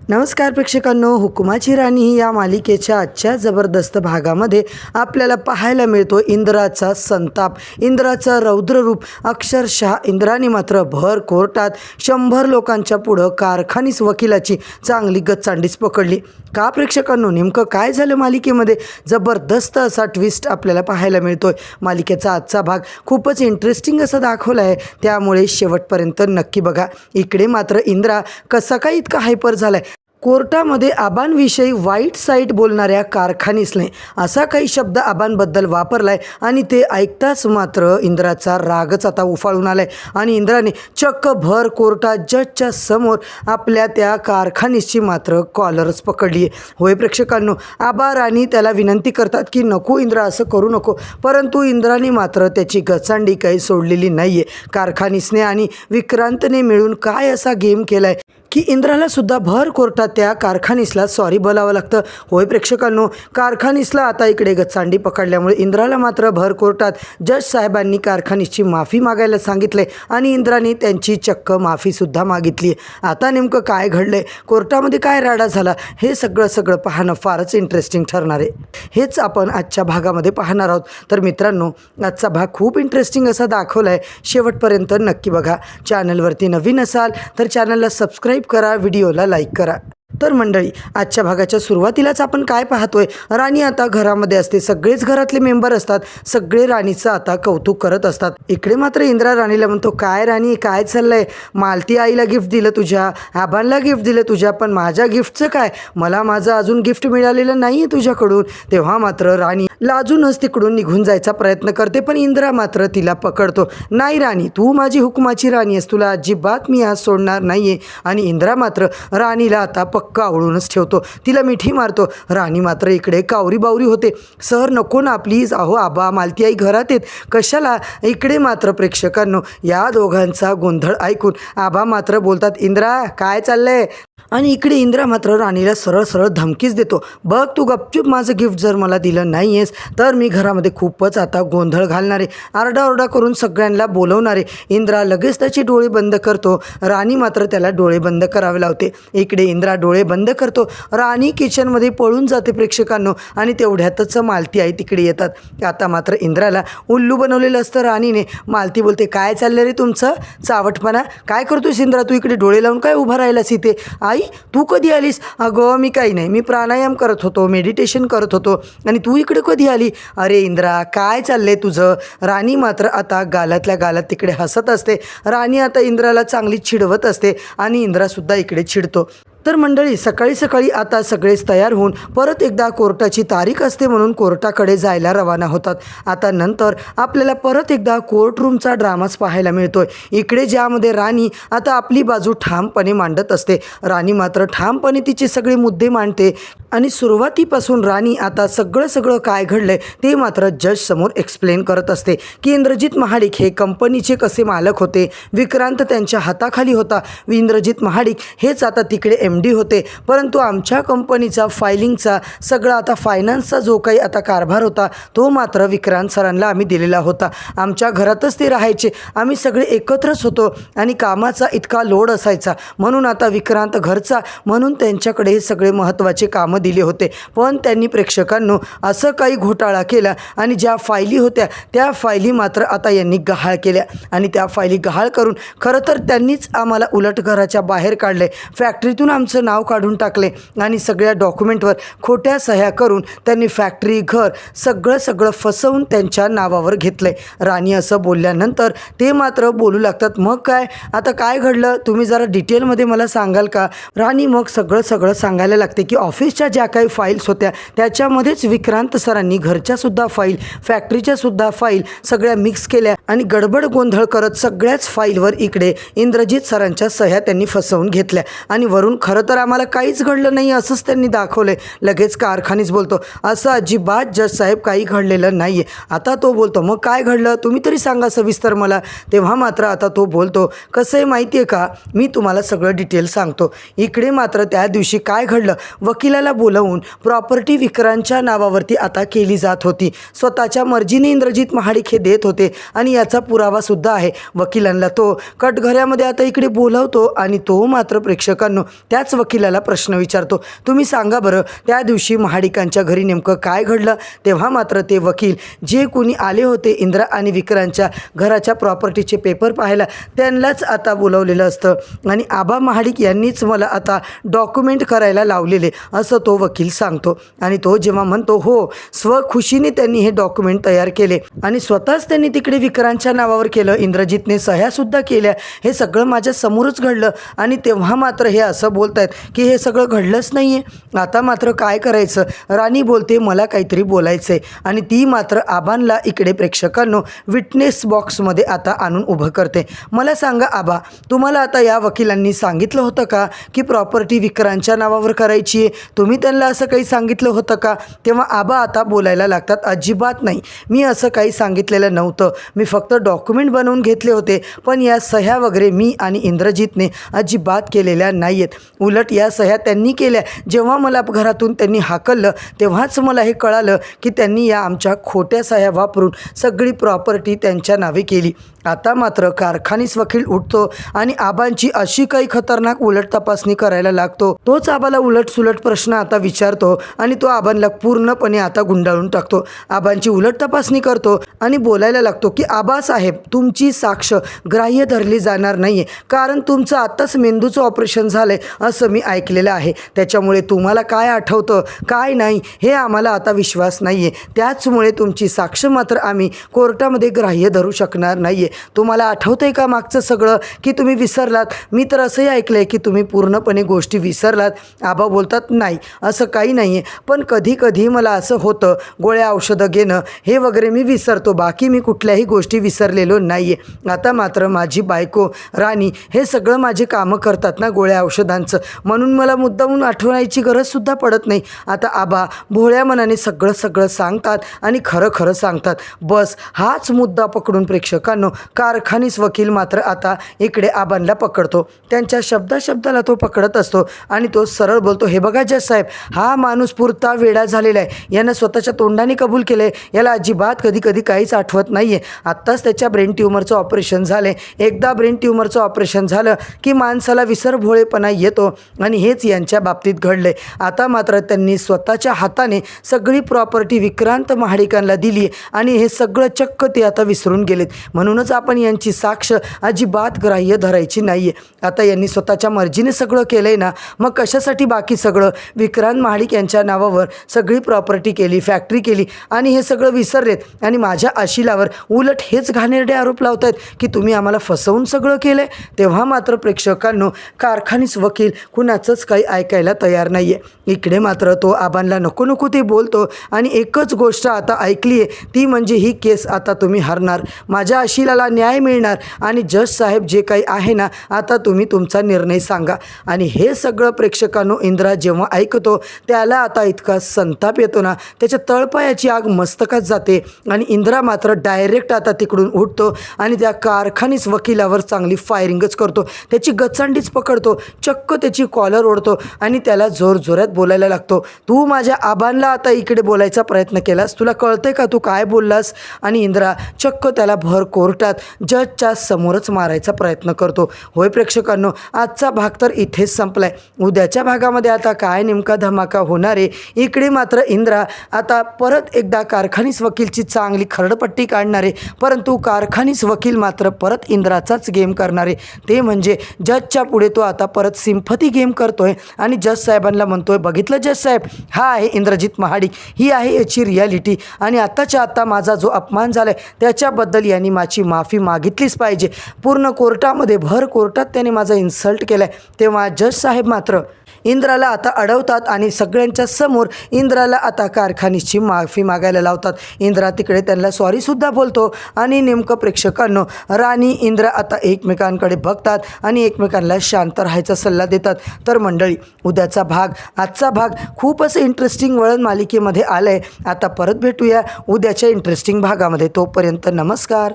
नमस्कार प्रेक्षकांनो, हुकुमाची राणी या मालिकेच्या आजच्या जबरदस्त भागामध्ये आपल्याला पाहायला मिळतो इंद्राचा संताप, इंद्राचा रौद्ररूप. अक्षरशः इंद्राने मात्र भर कोर्टात 100 लोकांच्या पुढं कारखानीस वकिलाची चांगली गचांडीच पकडली. का प्रेक्षकांनो, नेमकं काय झालं मालिकेमध्ये? जबरदस्त असा ट्विस्ट आपल्याला पाहायला मिळतोय. मालिकेचा आजचा भाग खूपच इंटरेस्टिंग असा दाखवला आहे, त्यामुळे शेवटपर्यंत नक्की बघा. इकडे मात्र इंद्रा कसा काय इतका हायपर झालाय. कोर्टामध्ये आबांविषयी वाईट साईट बोलणाऱ्या कारखानीसने असा काही शब्द आबांबद्दल वापरलाय आणि ते ऐकताच मात्र इंद्राचा रागच आता उफाळून आलाय आणि इंद्राने चक्क भर कोर्टात जजच्या समोर आपल्या त्या कारखानीसची मात्र कॉलरच पकडली आहे. होय प्रेक्षकांनो, आबा राणी त्याला विनंती करतात की नको इंद्रा, असं करू नको, परंतु इंद्राने मात्र त्याची गचांडी काही सोडलेली नाही आहे. कारखानीसने आणि विक्रांतने मिळून काय असा गेम केलाय की इंद्राला सुद्धा भर कोर्टात त्या कारखानीसला सॉरी बोलावं लागतं. होय प्रेक्षकांनो, कारखानीसला आता इकडे गचांडी पकडल्यामुळे इंद्राला मात्र भर कोर्टात जज साहेबांनी कारखानीसची माफी मागायला सांगितले आणि इंद्राने त्यांची चक्क माफीसुद्धा मागितली. आता नेमकं काय घडलंय, कोर्टामध्ये काय राडा झाला, हे सगळं पाहणं फारच इंटरेस्टिंग ठरणार आहे. हेच आपण आजच्या भागामध्ये पाहणार आहोत. तर मित्रांनो, आजचा भाग खूप इंटरेस्टिंग असा दाखवला आहे, शेवटपर्यंत नक्की बघा. चॅनलवरती नवीन असाल तर चॅनलला सबस्क्राईब करा, व्हिडिओला लाईक करा. तर मंडळी, आजच्या भागाच्या सुरुवातीलाच आपण काय पाहतोय, राणी आता घरामध्ये असते, सगळेच घरातले मेंबर असतात, सगळे राणीचं आता कौतुक करत असतात. इकडे मात्र इंद्रा राणीला म्हणतो, काय राणी, काय चाललंय? मालती आईला गिफ्ट दिलं तुझ्या, आबांना गिफ्ट दिलं तुझ्या, पण माझ्या गिफ्टचं काय? मला माझं अजून गिफ्ट मिळालेलं नाही आहे तुझ्याकडून. तेव्हा मात्र राणी लाजूनच तिकडून निघून जायचा प्रयत्न करते, पण इंद्रा मात्र तिला पकडतो. नाही राणी, तू माझी हुकुमाची राणी आहेस, तुला अजिबात मी आज सोडणार नाही आहे. आणि इंद्रा मात्र राणीला आता पक्का आवळूनच ठेवतो, तिला मिठी मारतो. राणी मात्र इकडे कावरी बावरी होते, सर नको ना प्लीज, अहो आबा मालती आई घरात आहेत, कशाला? इकडे मात्र प्रेक्षकांनो, या दोघांचा गोंधळ ऐकून आबा मात्र बोलतात, इंद्रा काय चाललंय? आणि इकडे इंद्रा मात्र राणीला सरळ धमकीच देतो, बघ तू गपचूप माझं गिफ्ट जर मला दिलं नाही आहेस तर मी घरामध्ये खूपच आता गोंधळ घालणारे, आरडाओरडा करून सगळ्यांना बोलवणारे. इंद्रा लगेच त्याची डोळे बंद करतो, राणी मात्र त्याला डोळे बंद करावे लावते. इकडे इंद्रा डोळे बंद करतो, राणी किचनमध्ये पळून जाते प्रेक्षकांनो, आणि तेवढ्यातच मालती आई तिकडे येतात. आता मात्र इंद्राला उल्लू बनवलेलं असतं राणीने. मालती बोलते, काय चाललं रे तुमचं चावटपणा, काय करतोस इंद्रा, तू इकडे डोळे लावून काय उभा राहिलास इथे? आई तू कधी आलीस? अगं मी काही नाही, मी प्राणायाम करत होतो, मेडिटेशन करत होतो, आणि तू इकडे कधी आली? अरे इंद्रा काय चाललंय तुझं? राणी मात्र आता गालातल्या गालात तिकडे हसत असते. राणी आता इंद्राला चांगली चिडवत असते आणि इंद्रासुद्धा इकडे चिडतो. तर मंडळी, सकाळी आता सगळेच तयार होऊन परत एकदा कोर्टाची तारीख असते म्हणून कोर्टाकडे जायला रवाना होतात. आता नंतर आपल्याला परत एकदा कोर्टरूमचा ड्रामाच पाहायला मिळतोय, इकडे ज्यामध्ये राणी आता आपली बाजू ठामपणे मांडत असते. राणी मात्र ठामपणे तिचे सगळे मुद्दे मांडते आणि सुरुवातीपासून राणी आता सगळं काय घडलंय ते मात्र जज समोर एक्सप्लेन करत असते की इंद्रजित महाडिक हे कंपनीचे कसे मालक होते, विक्रांत त्यांच्या हाताखाली होता, इंद्रजित महाडिक हेच आता तिकडे MD होते, परंतु आमच्या कंपनीचा फायलिंगचा सगळा आता फायनान्सचा जो काही आता कारभार होता तो मात्र विक्रांत सरांना आम्ही दिलेला होता. आमच्या घरातच ते राहायचे, आम्ही सगळे एकत्रच होतो आणि कामाचा इतका लोड असायचा म्हणून आता विक्रांत घरचा म्हणून त्यांच्याकडे हे सगळे महत्त्वाचे कामं दिले होते. पण त्यांनी प्रेक्षकांनो असं काही घोटाळा केला आणि ज्या फायली होत्या त्या फायली मात्र आता यांनी गहाळ केल्या आणि त्या फायली गहाळ करून खरं तर त्यांनीच आम्हाला उलट घराच्या बाहेर काढले, फॅक्टरीतून आमचं नाव काढून टाकले आणि सगळ्या डॉक्युमेंटवर खोट्या सह्या करून त्यांनी फॅक्टरी, घर सगळं फसवून त्यांच्या नावावर घेतलंय. राणी असं बोलल्यानंतर ते मात्र बोलू लागतात, मग काय, आता काय घडलं, तुम्ही जरा डिटेलमध्ये मला सांगाल का? राणी मग सगळं सांगायला लागते की ऑफिसच्या ज्या काही फाईल्स होत्या त्याच्यामध्येच विक्रांत सरांनी घरच्यासुद्धा फाईल, फॅक्टरीच्यासुद्धा फाईल सगळ्या मिक्स केल्या आणि गडबड गोंधळ करत सगळ्याच फाईलवर इकडे इंद्रजित सरांच्या सह्या त्यांनी फसवून घेतल्या आणि वरून खरं तर आम्हाला काहीच घडलं नाही असंच त्यांनी दाखवलंय. लगेच कारखानीच बोलतो, असं अजिबात जज साहेब काही घडलेलं नाही आहे. आता तो बोलतो, मग काय घडलं तुम्ही तरी सांगा सविस्तर मला. तेव्हा मात्र आता तो बोलतो, कसं आहे माहिती आहे का, मी तुम्हाला सगळं डिटेल सांगतो. इकडे मात्र त्या दिवशी काय घडलं, वकिलाला बोलवून प्रॉपर्टी विक्रांतच्या नावावरती आता केली जात होती. स्वतःच्या मर्जीने इंद्रजित महाडिक हे देत होते आणि याचा पुरावा सुद्धा आहे. वकिलांना तो कटघऱ्यामध्ये आता इकडे बोलवतो आणि तो मात्र प्रेक्षकांनो त्याच वकिलाला प्रश्न विचारतो, तुम्ही सांगा बरं त्या दिवशी महाडिकांच्या घरी नेमकं काय घडलं. तेव्हा मात्र ते वकील जे कोणी आले होते इंद्रा आणि विक्रांतच्या घराच्या प्रॉपर्टीचे पेपर पाहायला त्यांनाच आता बोलवलेलं असतं आणि आबा महाडिक यांनीच मला आता डॉक्युमेंट करायला लावलेले असं तो वकील सांगतो. आणि तो जेव्हा म्हणतो हो स्वखुशीने त्यांनी हे डॉक्युमेंट तयार केले आणि स्वतःच त्यांनी तिकडे विक्रांतच्या नावावर केलं, इंद्रजितने सह्यासुद्धा केल्या, हे सगळं माझ्या समोरच घडलं. आणि तेव्हा मात्र हे असं बोलत आहेत की हे सगळं घडलंच नाही आहे. आता मात्र काय करायचं. राणी बोलते मला काहीतरी बोलायचं आहे आणि ती मात्र आबांना इकडे प्रेक्षकांनो विटनेस बॉक्समध्ये आता आणून उभं करते. मला सांगा आबा, तुम्हाला आता या वकिलांनी सांगितलं होतं का की प्रॉपर्टी विक्रांतच्या नावावर करायची आहे. तुम्ही त्यांना असं काही सांगितलं होतं का. तेव्हा आबा आता बोलायला लागतात, अजिबात नाही, मी असं काही सांगितलेलं नव्हतं, मी फक्त डॉक्युमेंट बनवून घेतले होते, पण या सह्या वगैरे मी आणि इंद्रजितने अजिबात केलेल्या नाही आहेत. उलट या सह्या त्यांनी केल्या. जेव्हा मला घरातून त्यांनी हाकललं तेव्हाच मला हे कळालं की त्यांनी या आमच्या खोट्या सह्या वापरून सगळी प्रॉपर्टी त्यांच्या नावे केली. आता मात्र कारखानीस वकील उठतो आणि आबांची अशी काही खतरनाक उलट तपासणी करायला लागतो. तोच आबाला उलट सुलट प्रश्न आता विचारतो आणि तो आबांना पूर्णपणे आता गुंडाळून टाकतो. आबांची उलट तपासणी करतो आणि बोलायला लागतो की आबासाहेब तुमची साक्ष ग्राह्य धरली जाणार नाही आहे, कारण तुमचं आत्ताच मेंदूचं ऑपरेशन झालं आहे असं मी ऐकलेलं आहे. त्याच्यामुळे तुम्हाला काय आठवतं काय नाही हे आम्हाला आता विश्वास नाही आहे. त्याचमुळे तुमची साक्ष मात्र आम्ही कोर्टामध्ये ग्राह्य धरू शकणार नाही आहे. तुम्हाला आठवतं आहे का मागचं सगळं की तुम्ही विसरलात. मी तर असंही ऐकलं आहे की तुम्ही पूर्णपणे गोष्टी विसरलात. आबा बोलतात नाही असं काही नाही आहे, पण कधी कधी मला असं होतं गोळ्या औषधं घेणं हे वगैरे मी विसरतो, बाकी मी कुठल्याही गोष्टी विसरलेलो नाही आहे. आता मात्र माझी बायको राणी हे सगळं माझे कामं करतात ना गोळ्या औषधांचं, म्हणून मला मुद्दामून आठवण्याची गरजसुद्धा पडत नाही. आता आबा भोळ्या मनाने सगळं सांगतात आणि खरं सांगतात. बस हाच मुद्दा पकडून प्रेक्षकांनो कारखानीस वकील मात्र आता इकडे आबांना पकडतो. त्यांच्या शब्दाला तो पकडत असतो आणि तो सरळ बोलतो, हे बघा जज साहेब, हा माणूस पुरता वेडा झालेला आहे. यानं स्वतःच्या तोंडाने कबूल केलं आहे, याला अजिबात कधी काहीच आठवत नाही आहे. आत्ताच त्याच्या ब्रेन ट्यूमरचं ऑपरेशन झालं आहे. एकदा ब्रेन ट्यूमरचं ऑपरेशन झालं की माणसाला विसरभोळेपणा येतो आणि हेच यांच्या बाबतीत घडलं आहे. आता मात्र त्यांनी स्वतःच्या हाताने सगळी प्रॉपर्टी विक्रांत महाडिकांना दिली आणि हे सगळं चक्क ते आता विसरून गेलेत. म्हणूनच आपण यांची साक्ष अजिबात ग्राह्य धरायची नाही आहे. आता यांनी स्वतःच्या मर्जीने सगळं केलं आहे ना, मग कशासाठी बाकी सगळं. विक्रांत महाडिक यांच्या नावावर सगळी प्रॉपर्टी केली, फॅक्टरी केली आणि हे सगळं विसरलेत आणि माझ्या अशिलावर उलट हेच घाणेरडे आरोप लावत आहेत की तुम्ही आम्हाला फसवून सगळं केलं आहे. तेव्हा मात्र प्रेक्षकांनो कारखानीस वकील कुणाचंच काही ऐकायला तयार नाही आहे. इकडे मात्र तो आबांना नको ते बोलतो आणि एकच गोष्ट आता ऐकली आहे ती म्हणजे ही केस आता तुम्ही हरणार, माझ्या अशिलाला न्याय मिळणार आणि जज साहेब जे काही आहे ना आता तुम्ही तुमचा निर्णय सांगा. आणि हे सगळं प्रेक्षकांनो इंद्रा जेव्हा ऐकतो त्याला आता इतका संताप येतो ना, त्याच्या तळपायाची आग मस्तकात जाते आणि इंद्रा मात्र डायरेक्ट आता तिकडून उठतो आणि त्या कारखानीस वकिलावर चांगली फायरिंगच करतो. त्याची गचंडीच पकडतो, चक्क त्याची कॉलर ओढतो आणि त्याला जोरजोरात बोलायला लागतो, तू माझ्या आबांना आता इकडे बोलायचा प्रयत्न केलास, तुला कळतंय का तू काय बोललास. आणि इंद्रा चक्क त्याला भर कोर्टात जजच्या समोरच मारायचा प्रयत्न करतो. होय प्रेक्षकांनो, आजचा भाग तर इथेच संपलाय. उद्याच्या भागामध्ये आता काय नेमका धमाका होणार आहे. इकडे मात्र इंद्रा आता परत एकदा कारखानीस वकीलची चांगली खरडपट्टी काढणार आहे, परंतु कारखानीस वकील मात्र परत इंद्राचाच गेम करणार आहे. ते म्हणजे जजच्या पुढे तो आता परत सिम्पथी गेम करतोय आणि जज साहेबांना म्हणतोय, बघितलं जज साहेब, हा आहे इंद्रजित महाडिक, ही आहे याची रियालिटी आणि आत्ताच्या आत्ता माझा जो अपमान झाला आहे त्याच्याबद्दल यांनी माझी माफी मागितलीच पाहिजे. पूर्ण कोर्टामध्ये भर कोर्टात त्याने माझा इन्सल्ट केला आहे. तेव्हा जज साहेब मात्र इंद्राला आता अडवतात आणि सगळ्यांच्या समोर इंद्राला आता कारखानीची माफी मागायला लावतात. इंद्रा तिकडे त्यांना सॉरीसुद्धा बोलतो आणि नेमकं प्रेक्षकांनो राणी इंद्रा आता एकमेकांकडे बघतात आणि एकमेकांना शांत राहायचा सल्ला देतात. तर मंडळी, उद्याचा भाग आजचा भाग खूपच इंटरेस्टिंग वळण मालिकेमध्ये आलं आहे. आता परत भेटूया उद्याच्या इंटरेस्टिंग भागामध्ये. तोपर्यंत नमस्कार.